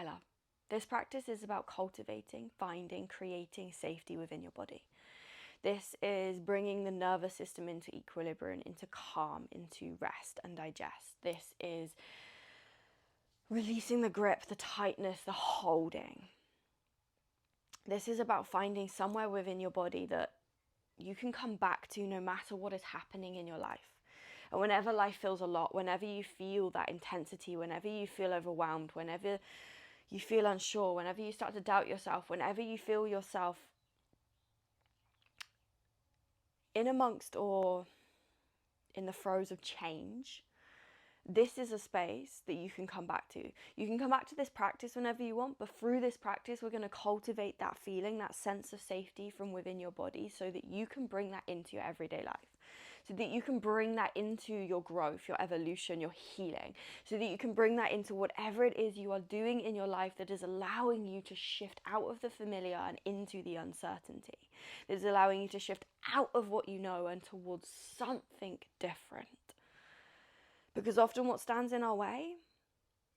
love. This practice is about cultivating, finding, creating safety within your body. This is bringing the nervous system into equilibrium, into calm, into rest and digest. This is releasing the grip, the tightness, the holding. This is about finding somewhere within your body that you can come back to no matter what is happening in your life. And whenever life feels a lot, whenever you feel that intensity, whenever you feel overwhelmed, whenever you feel unsure, whenever you start to doubt yourself, whenever you feel yourself in amongst or in the throes of change, this is a space that you can come back to. You can come back to this practice whenever you want, but through this practice, we're going to cultivate that feeling, that sense of safety from within your body so that you can bring that into your everyday life, so that you can bring that into your growth, your evolution, your healing, so that you can bring that into whatever it is you are doing in your life that is allowing you to shift out of the familiar and into the uncertainty, that is allowing you to shift out of what you know and towards something different. Because often what stands in our way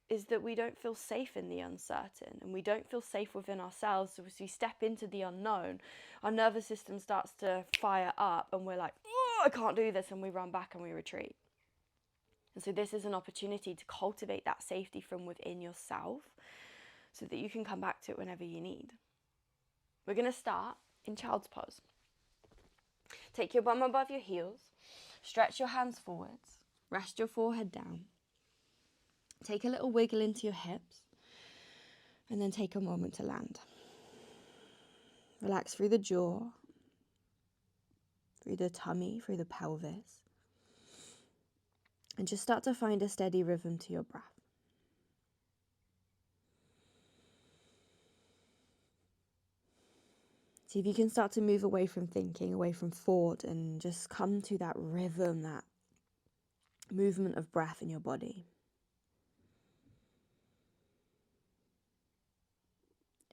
is that we don't feel safe in the uncertain, and we don't feel safe within ourselves. So as we step into the unknown, our nervous system starts to fire up and we're like, oh, I can't do this, and we run back and we retreat. And so this is an opportunity to cultivate that safety from within yourself so that you can come back to it whenever you need. We're going to start in child's pose. Take your bum above your heels, stretch your hands forwards. Rest your forehead down. Take a little wiggle into your hips and then take a moment to land. Relax through the jaw, through the tummy, through the pelvis. And just start to find a steady rhythm to your breath. See if you can start to move away from thinking, away from thought, and just come to that rhythm, that movement of breath in your body.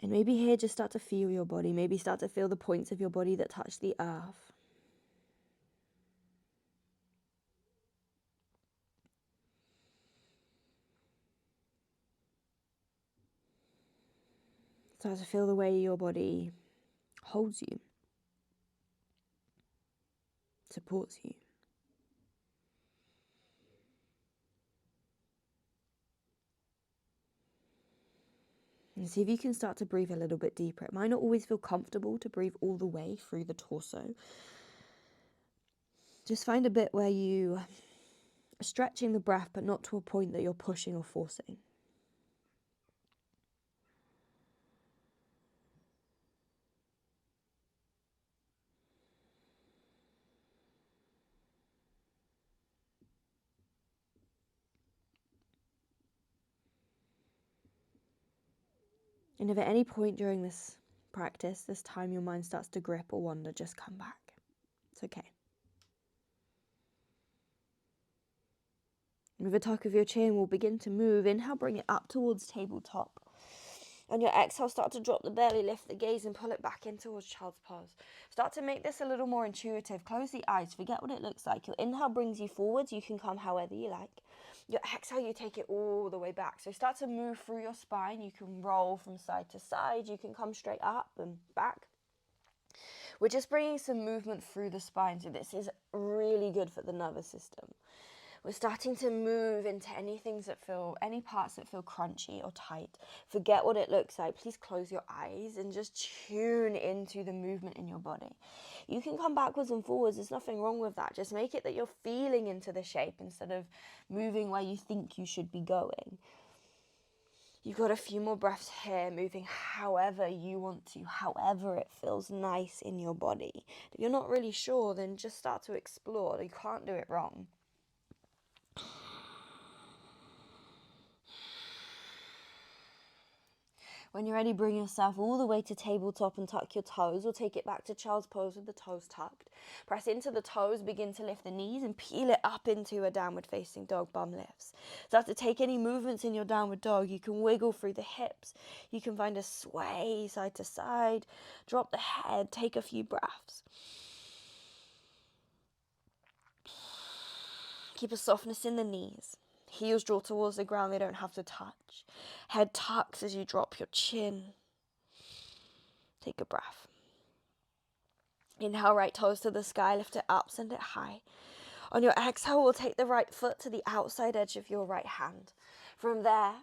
And maybe here just start to feel your body. Maybe start to feel the points of your body that touch the earth. Start to feel the way your body holds you, supports you. And see if you can start to breathe a little bit deeper. It might not always feel comfortable to breathe all the way through the torso. Just find a bit where you are stretching the breath, but not to a point that you're pushing or forcing. And if at any point during this practice, this time your mind starts to grip or wander, just come back. It's okay. With a tuck of your chin, we'll begin to move. Inhale, bring it up towards tabletop. On your exhale, start to drop the belly, lift the gaze and pull it back in towards child's pose. Start to make this a little more intuitive. Close the eyes, forget what it looks like. Your inhale brings you forwards. You can come however you like. Your exhale, you take it all the way back. So start to move through your spine. You can roll from side to side. You can come straight up and back. We're just bringing some movement through the spine. So this is really good for the nervous system. We're starting to move into any parts that feel crunchy or tight. Forget what it looks like. Please close your eyes and just tune into the movement in your body. You can come backwards and forwards. There's nothing wrong with that. Just make it that you're feeling into the shape instead of moving where you think you should be going. You've got a few more breaths here, moving however you want to, however it feels nice in your body. If you're not really sure, then just start to explore. You can't do it wrong. When you're ready, bring yourself all the way to tabletop and tuck your toes, or take it back to child's pose with the toes tucked. Press into the toes, begin to lift the knees and peel it up into a downward facing dog, bum lifts. Start to take any movements in your downward dog. You can wiggle through the hips. You can find a sway side to side. Drop the head, take a few breaths. Keep a softness in the knees. Heels draw towards the ground, they don't have to touch. Head tucks as you drop your chin. Take a breath. Inhale, right toes to the sky, lift it up, send it high. On your exhale, we'll take the right foot to the outside edge of your right hand. From there,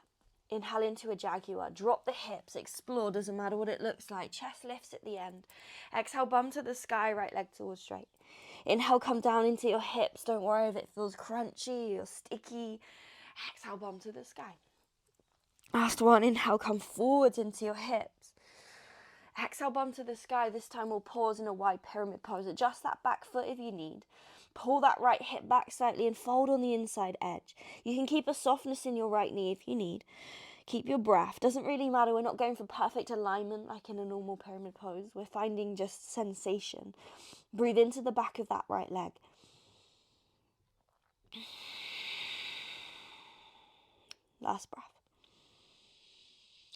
inhale into a jaguar. Drop the hips, explore, doesn't matter what it looks like. Chest lifts at the end. Exhale, bum to the sky, right leg towards straight. Inhale, come down into your hips. Don't worry if it feels crunchy or sticky. Exhale, bum to the sky. Last one, inhale, come forwards into your hips. Exhale, bum to the sky. This time we'll pause in a wide pyramid pose. Adjust that back foot if you need. Pull that right hip back slightly and fold on the inside edge. You can keep a softness in your right knee if you need. Keep your breath. Doesn't really matter. We're not going for perfect alignment like in a normal pyramid pose. We're finding just sensation. Breathe into the back of that right leg. Last breath.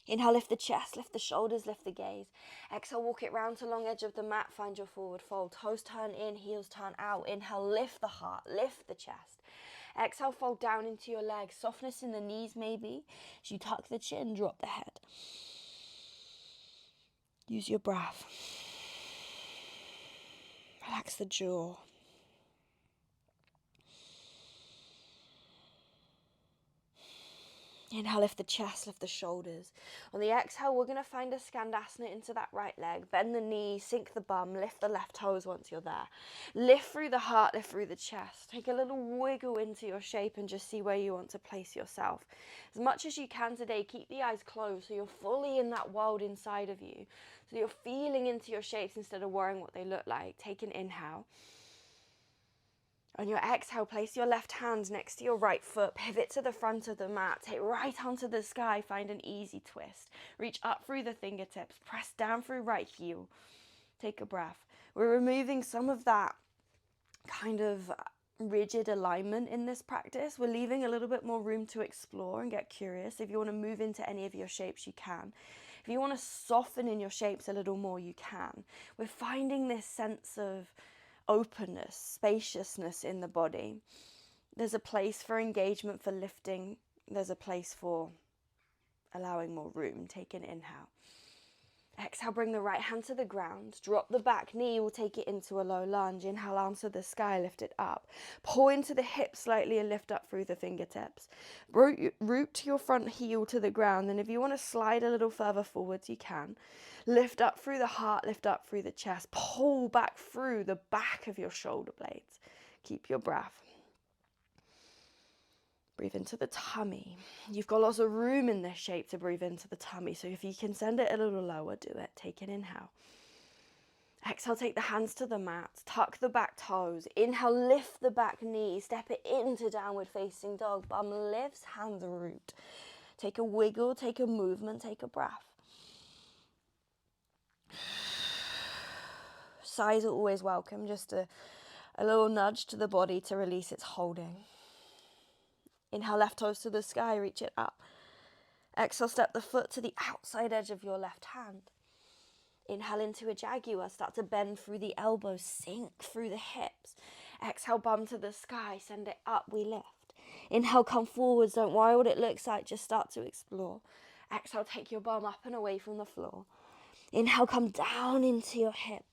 Inhale, lift the chest, lift the shoulders, lift the gaze. Exhale, walk it round to long edge of the mat, find your forward fold. Toes turn in, heels turn out. Inhale, lift the heart, lift the chest. Exhale, fold down into your legs. Softness in the knees maybe. As you tuck the chin, drop the head. Use your breath. Relax the jaw. Inhale, lift the chest, lift the shoulders. On the exhale, we're going to find a skandasana into that right leg. Bend the knee, sink the bum, lift the left toes once you're there. Lift through the heart, lift through the chest. Take a little wiggle into your shape and just see where you want to place yourself. As much as you can today, keep the eyes closed so you're fully in that world inside of you. So you're feeling into your shapes instead of worrying what they look like. Take an inhale. On your exhale, place your left hand next to your right foot. Pivot to the front of the mat. Take right arm to the sky. Find an easy twist. Reach up through the fingertips. Press down through right heel. Take a breath. We're removing some of that kind of rigid alignment in this practice. We're leaving a little bit more room to explore and get curious. If you want to move into any of your shapes, you can. If you want to soften in your shapes a little more, you can. We're finding this sense of openness, spaciousness in the body. There's a place for engagement, for lifting. There's a place for allowing more room. Take an inhale. Exhale, bring the right hand to the ground. Drop the back knee, we'll take it into a low lunge. Inhale, arms to the sky, lift it up. Pull into the hips slightly and lift up through the fingertips. Root your front heel to the ground, and if you want to slide a little further forwards, you can. Lift up through the heart, lift up through the chest. Pull back through the back of your shoulder blades. Keep your breath. Breathe into the tummy. You've got lots of room in this shape to breathe into the tummy, so if you can send it a little lower, do it. Take an inhale. Exhale, take the hands to the mat. Tuck the back toes. Inhale, lift the back knee. Step it into downward facing dog. Bum lifts, hands root. Take a wiggle, take a movement, take a breath. Sighs are always welcome, just a little nudge to the body to release its holding. Inhale, left toes to the sky, reach it up. Exhale, step the foot to the outside edge of your left hand. Inhale into a jaguar, start to bend through the elbows, sink through the hips. Exhale, bum to the sky, send it up, we lift. Inhale, come forwards, don't worry what it looks like, just start to explore. Exhale, take your bum up and away from the floor. Inhale, come down into your hips.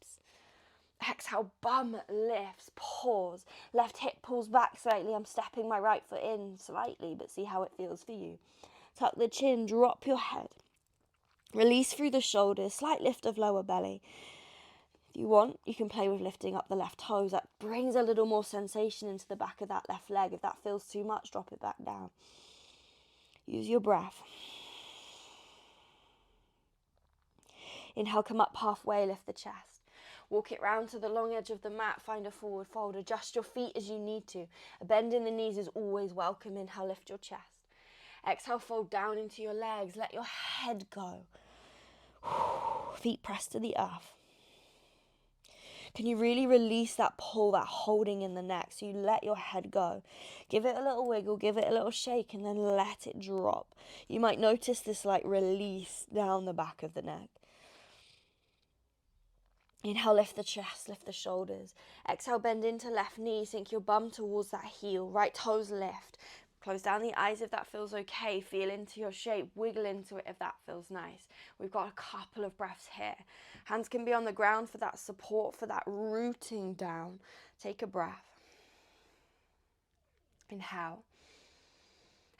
Exhale, bum lifts, pause. Left hip pulls back slightly. I'm stepping my right foot in slightly, but see how it feels for you. Tuck the chin, drop your head. Release through the shoulders, slight lift of lower belly. If you want, you can play with lifting up the left toes. That brings a little more sensation into the back of that left leg. If that feels too much, drop it back down. Use your breath. Inhale, come up halfway, lift the chest. Walk it round to the long edge of the mat, find a forward fold. Adjust your feet as you need to. A bend in the knees is always welcome. Inhale, lift your chest. Exhale, fold down into your legs. Let your head go. Feet pressed to the earth. Can you really release that pull, that holding in the neck, so you let your head go? Give it a little wiggle, give it a little shake, and then let it drop. You might notice this like release down the back of the neck. Inhale, lift the chest, lift the shoulders. Exhale, bend into left knee, sink your bum towards that heel. Right toes lift. Close down the eyes if that feels okay. Feel into your shape. Wiggle into it if that feels nice. We've got a couple of breaths here. Hands can be on the ground for that support, for that rooting down. Take a breath. Inhale.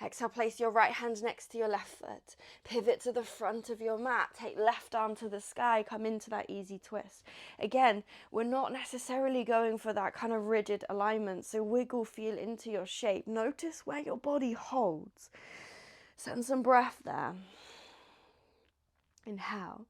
Exhale, place your right hand next to your left foot. Pivot to the front of your mat. Take left arm to the sky. Come into that easy twist. Again, we're not necessarily going for that kind of rigid alignment. So wiggle, feel into your shape. Notice where your body holds. Send some breath there. Inhale.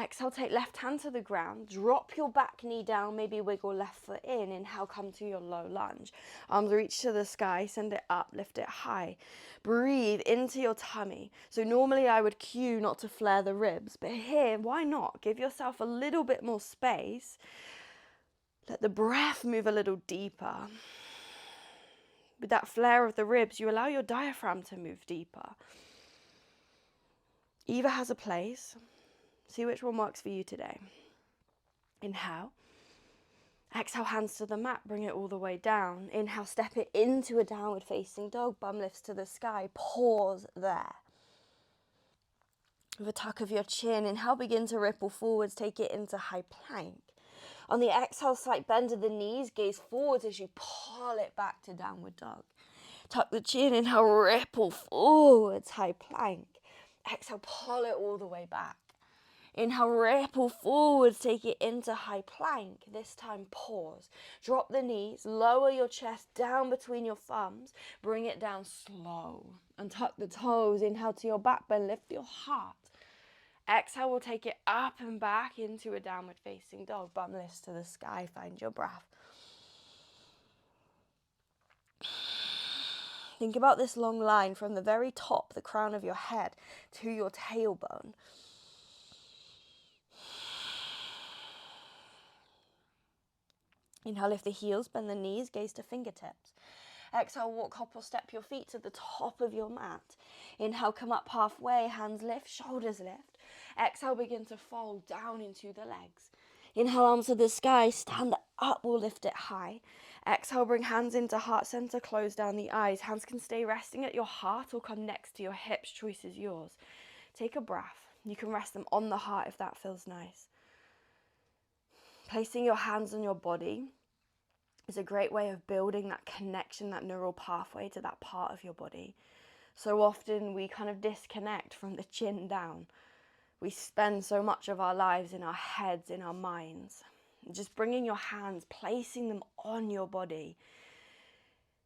Exhale, take left hand to the ground. Drop your back knee down, maybe wiggle left foot in. Inhale, come to your low lunge. Arms reach to the sky, send it up, lift it high. Breathe into your tummy. So normally I would cue not to flare the ribs, but here, why not? Give yourself a little bit more space. Let the breath move a little deeper. With that flare of the ribs, you allow your diaphragm to move deeper. Either has a place. See which one works for you today. Inhale. Exhale, hands to the mat, bring it all the way down. Inhale, step it into a downward facing dog, bum lifts to the sky. Pause there. With a tuck of your chin, inhale, begin to ripple forwards, take it into high plank. On the exhale, slight bend of the knees, gaze forwards as you pull it back to downward dog. Tuck the chin, inhale, ripple forwards, high plank. Exhale, pull it all the way back. Inhale, ripple forwards, take it into high plank. This time, pause. Drop the knees, lower your chest down between your thumbs. Bring it down slow. And tuck the toes. Inhale to your back bend, lift your heart. Exhale, we'll take it up and back into a downward facing dog. Bum lifts to the sky, find your breath. Think about this long line from the very top, the crown of your head, to your tailbone. Inhale, lift the heels, bend the knees, gaze to fingertips. Exhale, walk, hop or step your feet to the top of your mat. Inhale, come up halfway, hands lift, shoulders lift. Exhale, begin to fold down into the legs. Inhale, arms to the sky, stand up, we'll lift it high. Exhale, bring hands into heart center, close down the eyes. Hands can stay resting at your heart or come next to your hips, choice is yours. Take a breath. You can rest them on the heart if that feels nice. Placing your hands on your body is a great way of building that connection, that neural pathway to that part of your body. So often we kind of disconnect from the chin down. We spend so much of our lives in our heads, in our minds. Just bringing your hands, placing them on your body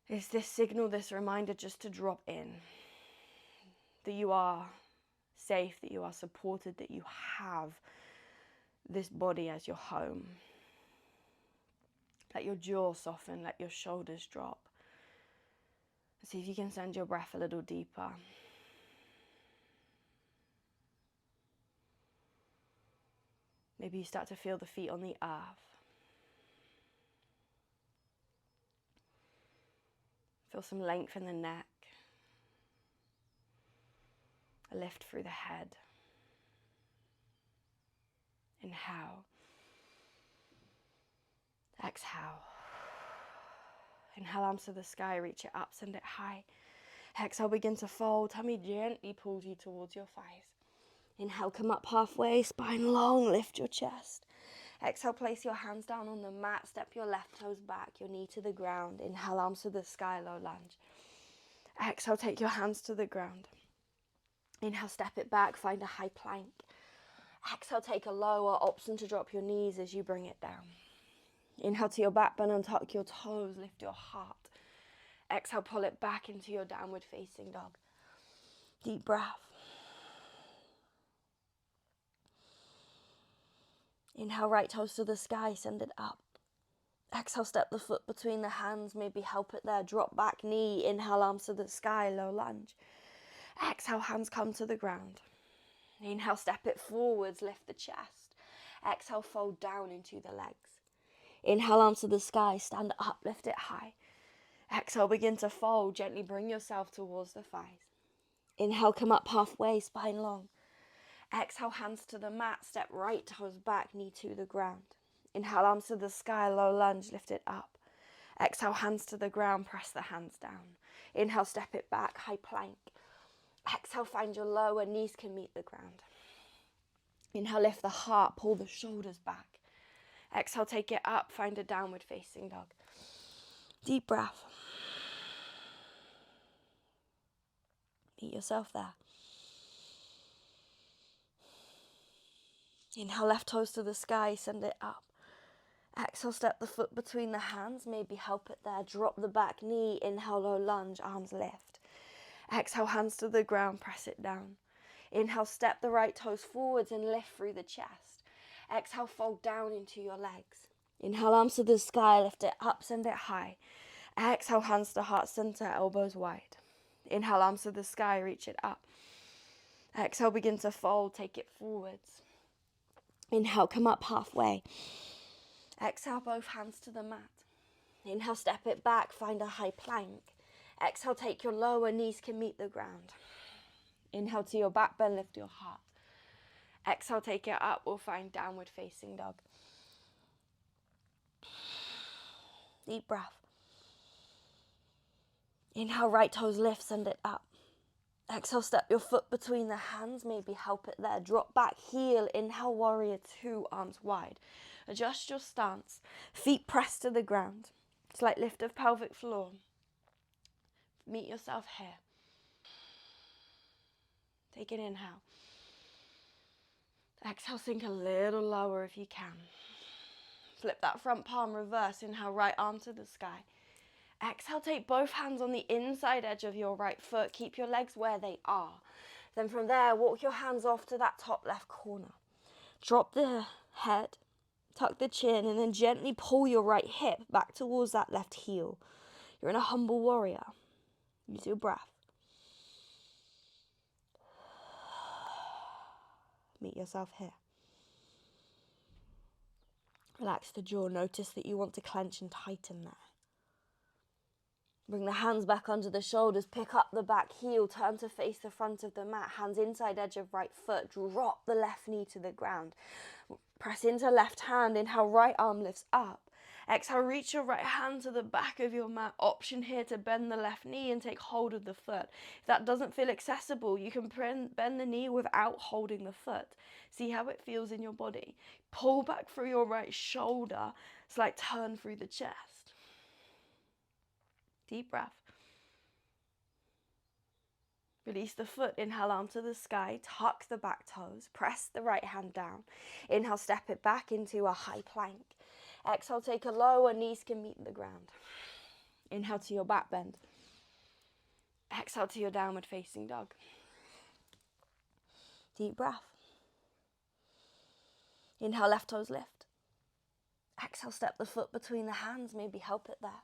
is this signal, this reminder just to drop in. That you are safe, that you are supported, that you have this body as your home. Let your jaw soften, let your shoulders drop. See if you can send your breath a little deeper. Maybe you start to feel the feet on the earth. Feel some length in the neck. A lift through the head. Inhale. Exhale. Inhale, arms to the sky, reach it up, send it high. Exhale, begin to fold. Tummy gently pulls you towards your thighs. Inhale, come up halfway, spine long, lift your chest. Exhale, place your hands down on the mat, step your left toes back, your knee to the ground. Inhale, arms to the sky, low lunge. Exhale, take your hands to the ground. Inhale, step it back, find a high plank. Exhale, take a lower option to drop your knees as you bring it down. Inhale to your back bend, untuck your toes, lift your heart. Exhale, pull it back into your downward facing dog. Deep breath. Inhale, right toes to the sky, send it up. Exhale, step the foot between the hands, maybe help it there. Drop back knee, inhale, arms to the sky, low lunge. Exhale, hands come to the ground. Inhale, step it forwards, lift the chest. Exhale, fold down into the legs. Inhale, arms to the sky, stand up, lift it high. Exhale, begin to fold, gently bring yourself towards the thighs. Inhale, come up halfway, spine long. Exhale, hands to the mat, step right toes back, knee to the ground. Inhale, arms to the sky, low lunge, lift it up. Exhale, hands to the ground, press the hands down. Inhale, step it back, high plank. Exhale, find your lower knees can meet the ground. Inhale, lift the heart, pull the shoulders back. Exhale, take it up, find a downward facing dog. Deep breath. Meet yourself there. Inhale, left toes to the sky, send it up. Exhale, step the foot between the hands, maybe help it there. Drop the back knee, inhale, low lunge, arms lift. Exhale, hands to the ground, press it down. Inhale, step the right toes forwards and lift through the chest. Exhale, fold down into your legs. Inhale, arms to the sky, lift it up, send it high. Exhale, hands to heart center, elbows wide. Inhale, arms to the sky, reach it up. Exhale, begin to fold, take it forwards. Inhale, come up halfway. Exhale, both hands to the mat. Inhale, step it back, find a high plank. Exhale, take your lower knees can meet the ground. Inhale to your back bend, lift your heart. Exhale, take it up, we'll find downward facing dog. Deep breath. Inhale, right toes lift, send it up. Exhale, step your foot between the hands, maybe help it there. Drop back, heel, inhale, warrior two, arms wide. Adjust your stance, feet pressed to the ground. Slight lift of pelvic floor. Meet yourself here. Take an inhale. Exhale, sink a little lower if you can. Flip that front palm, reverse. Inhale, right arm to the sky. Exhale, take both hands on the inside edge of your right foot. Keep your legs where they are. Then from there, walk your hands off to that top left corner. Drop the head, tuck the chin, and then gently pull your right hip back towards that left heel. You're in a humble warrior. Use your breath. Meet yourself here. Relax the jaw. Notice that you want to clench and tighten there. Bring the hands back under the shoulders. Pick up the back heel. Turn to face the front of the mat. Hands inside edge of right foot. Drop the left knee to the ground. Press into left hand. Inhale, right arm lifts up. Exhale, reach your right hand to the back of your mat. Option here to bend the left knee and take hold of the foot. If that doesn't feel accessible, you can bend the knee without holding the foot. See how it feels in your body. Pull back through your right shoulder. Slight turn through the chest. Deep breath. Release the foot. Inhale, arm to the sky. Tuck the back toes. Press the right hand down. Inhale, step it back into a high plank. Exhale, take a lower, knees can meet the ground. Inhale to your back bend. Exhale to your downward facing dog. Deep breath. Inhale, left toes lift. Exhale, step the foot between the hands, maybe help it there.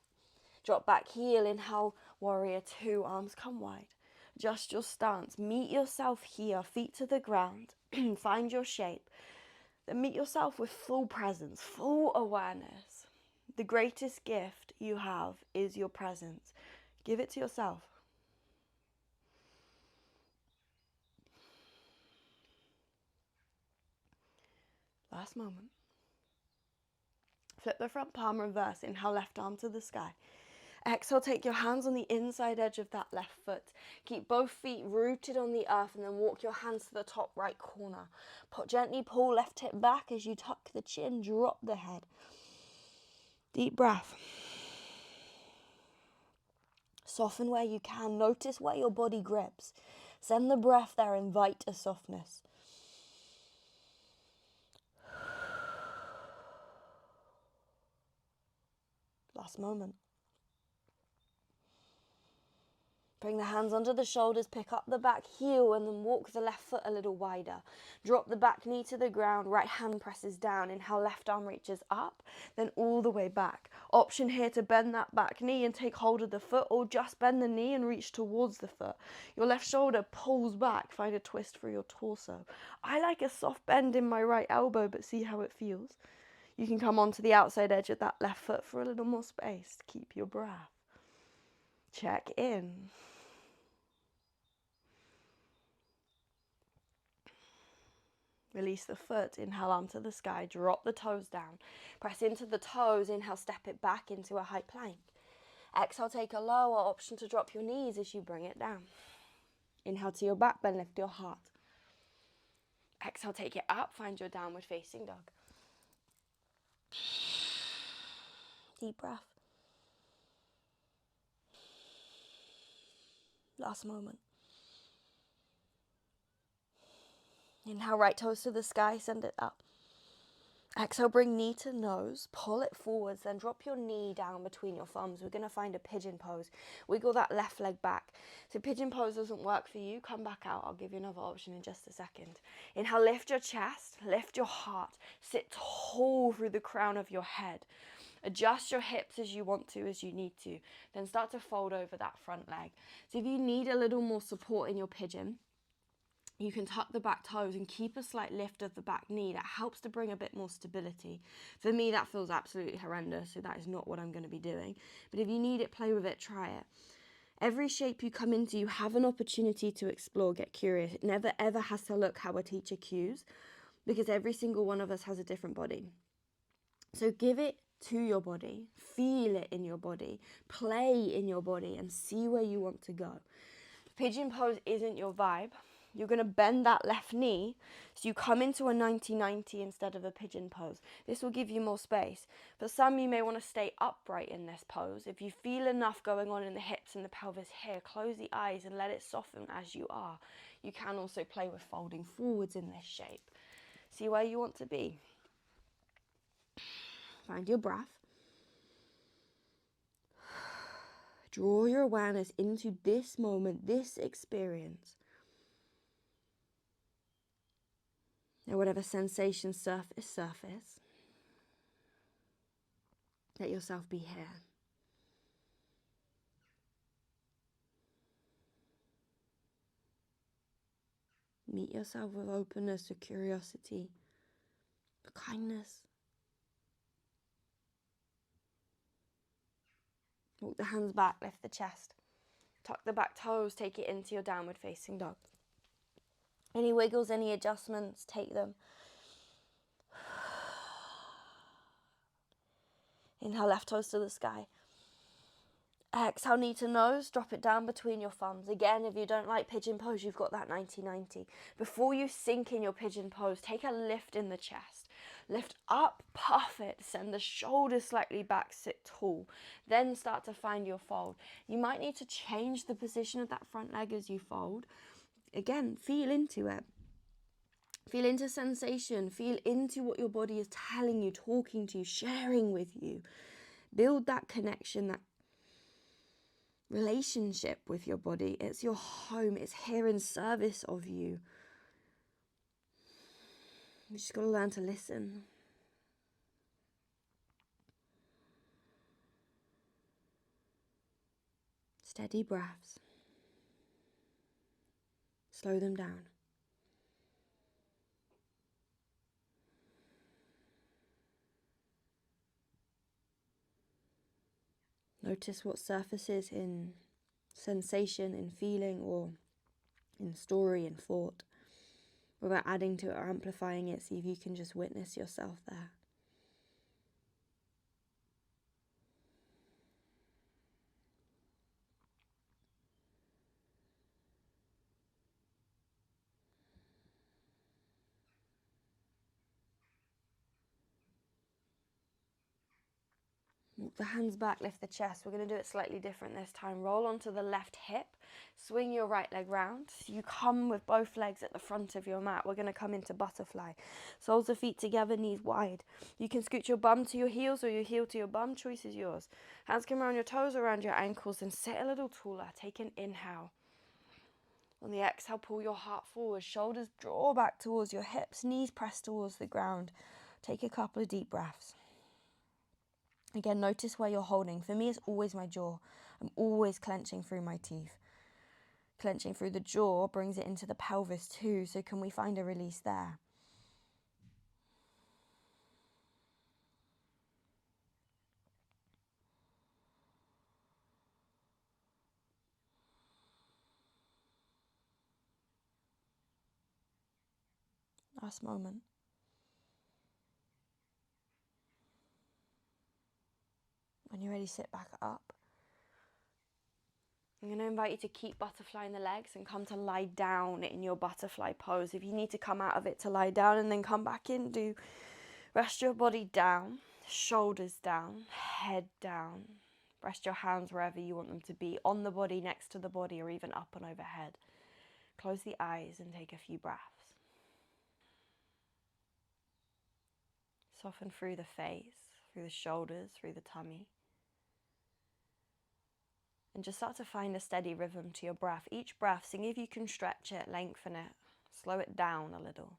Drop back heel, inhale, warrior two, arms come wide. Adjust your stance, meet yourself here, feet to the ground, find your shape. Then meet yourself with full presence, full awareness. The greatest gift you have is your presence. Give it to yourself. Last moment. Flip the front palm, reverse. Inhale, left arm to the sky. Exhale, take your hands on the inside edge of that left foot. Keep both feet rooted on the earth and then walk your hands to the top right corner. Gently pull left hip back as you tuck the chin, drop the head. Deep breath. Soften where you can. Notice where your body grips. Send the breath there, invite a softness. Last moment. Bring the hands under the shoulders, pick up the back heel and then walk the left foot a little wider. Drop the back knee to the ground, right hand presses down. Inhale, left arm reaches up, then all the way back. Option here to bend that back knee and take hold of the foot, or just bend the knee and reach towards the foot. Your left shoulder pulls back, find a twist through your torso. I like a soft bend in my right elbow, but see how it feels. You can come onto the outside edge of that left foot for a little more space. Keep your breath. Check in. Release the foot, inhale, arm to the sky, drop the toes down. Press into the toes, inhale, step it back into a high plank. Exhale, take a lower option to drop your knees as you bring it down. Inhale to your back bend, lift your heart. Exhale, take it up, find your downward facing dog. Deep breath. Last moment. Inhale, right toes to the sky, send it up. Exhale, bring knee to nose, pull it forwards, then drop your knee down between your thumbs. We're going to find a pigeon pose. Wiggle that left leg back. So pigeon pose doesn't work for you, come back out. I'll give you another option in just a second. Inhale, lift your chest, lift your heart. Sit tall through the crown of your head. Adjust your hips as you want to, as you need to. Then start to fold over that front leg. So if you need a little more support in your pigeon, you can tuck the back toes and keep a slight lift of the back knee. That helps to bring a bit more stability. For me, that feels absolutely horrendous, so that is not what I'm going to be doing. But if you need it, play with it, try it. Every shape you come into, you have an opportunity to explore, get curious. It never ever has to look how a teacher cues, because every single one of us has a different body. So give it to your body, feel it in your body, play in your body, and see where you want to go. If pigeon pose isn't your vibe, you're going to bend that left knee so you come into a 90-90 instead of a pigeon pose. This will give you more space. For some, you may want to stay upright in this pose. If you feel enough going on in the hips and the pelvis here, close the eyes and let it soften as you are. You can also play with folding forwards in this shape. See where you want to be. Find your breath. Draw your awareness into this moment, this experience. Now, whatever sensation surface, let yourself be here. Meet yourself with openness, with curiosity, with kindness. Walk the hands back, lift the chest. Tuck the back toes, take it into your downward facing dog. Any wiggles, any adjustments, take them. Inhale, left toes to the sky. Exhale, knee to nose, drop it down between your thumbs. Again, if you don't like pigeon pose, you've got that 90-90. Before you sink in your pigeon pose, take a lift in the chest. Lift up, puff it, send the shoulders slightly back, sit tall. Then start to find your fold. You might need to change the position of that front leg as you fold. Again, feel into it. Feel into sensation. Feel into what your body is telling you, talking to you, sharing with you. Build that connection, that relationship with your body. It's your home. It's here in service of you. You just got to learn to listen. Steady breaths. Slow them down. Notice what surfaces in sensation, in feeling, or in story and thought. Without adding to it or amplifying it, see if you can just witness yourself there. Walk the hands back, lift the chest. We're going to do it slightly different this time. Roll onto the left hip. Swing your right leg round. So you come with both legs at the front of your mat. We're going to come into butterfly. Soles of feet together, knees wide. You can scoot your bum to your heels or your heel to your bum. Choice is yours. Hands come around your toes, around your ankles, and sit a little taller. Take an inhale. On the exhale, pull your heart forward. Shoulders draw back towards your hips. Knees press towards the ground. Take a couple of deep breaths. Again, notice where you're holding. For me, it's always my jaw. I'm always clenching through my teeth. Clenching through the jaw brings it into the pelvis too, so can we find a release there? Last moment. When you're ready, sit back up. I'm going to invite you to keep butterflying the legs and come to lie down in your butterfly pose. If you need to come out of it to lie down and then come back in, rest your body down, shoulders down, head down. Rest your hands wherever you want them to be, on the body, next to the body, or even up and overhead. Close the eyes and take a few breaths. Soften through the face, through the shoulders, through the tummy. And just start to find a steady rhythm to your breath. Each breath, seeing if you can stretch it, lengthen it, slow it down a little.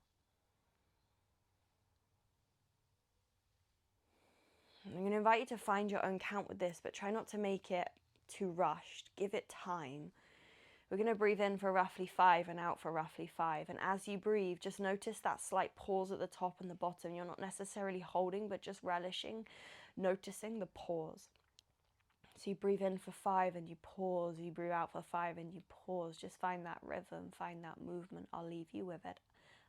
I'm going to invite you to find your own count with this, but try not to make it too rushed. Give it time. We're going to breathe in for roughly 5 and out for roughly 5. And as you breathe, just notice that slight pause at the top and the bottom. You're not necessarily holding, but just relishing, noticing the pause. So you breathe in for 5 and you pause. You breathe out for 5 and you pause. Just find that rhythm, find that movement. I'll leave you with it.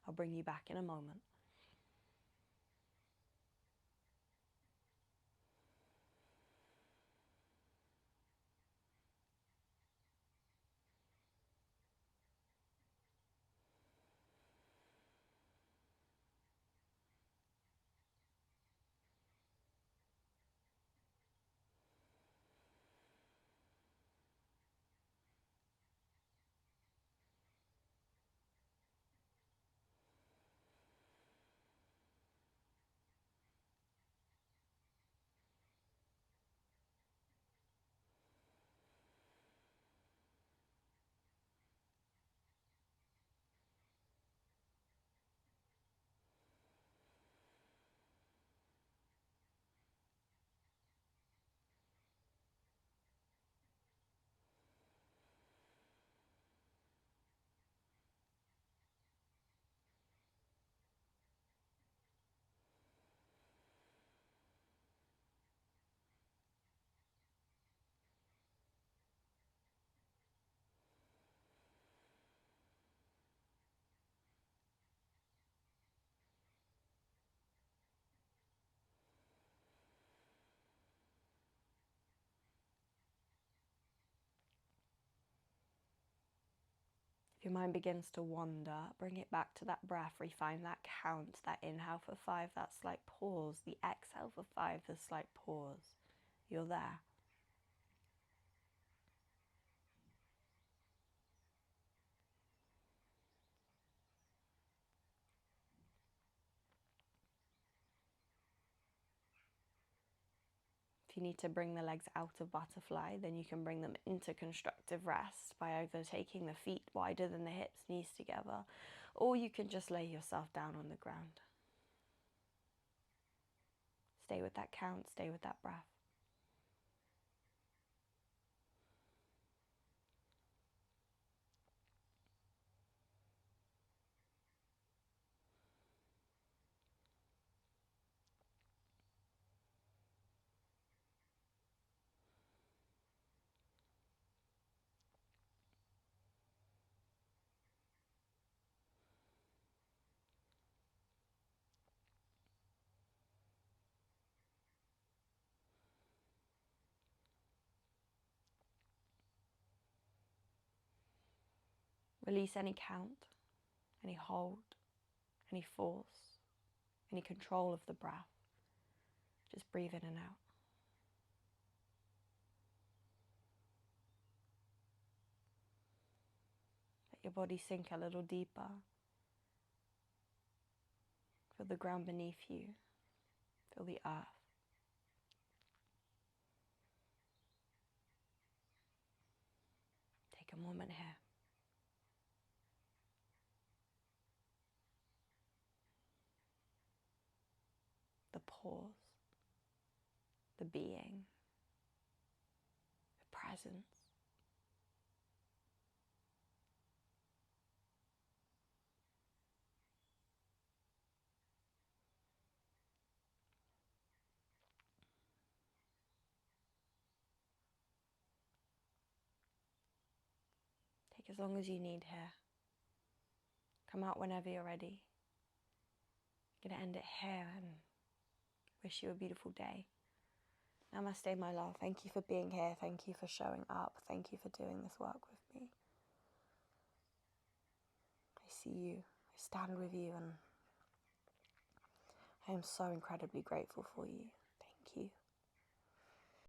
I'll bring you back in a moment. If your mind begins to wander, bring it back to that breath, refine that count, that inhale for 5, that slight pause, the exhale for 5, the slight pause. You're there. If you need to bring the legs out of butterfly, then you can bring them into constructive rest by either taking the feet wider than the hips, knees together, or you can just lay yourself down on the ground. Stay with that count, stay with that breath. Release any count, any hold, any force, any control of the breath. Just breathe in and out. Let your body sink a little deeper. Feel the ground beneath you. Feel the earth. Take a moment here. The pause, the being, the presence. Take as long as you need here. Come out whenever you're ready. I'm going to end it here and wish you a beautiful day. Namaste, my love. Thank you for being here. Thank you for showing up. Thank you for doing this work with me. I see you. I stand with you, and I am so incredibly grateful for you. Thank you.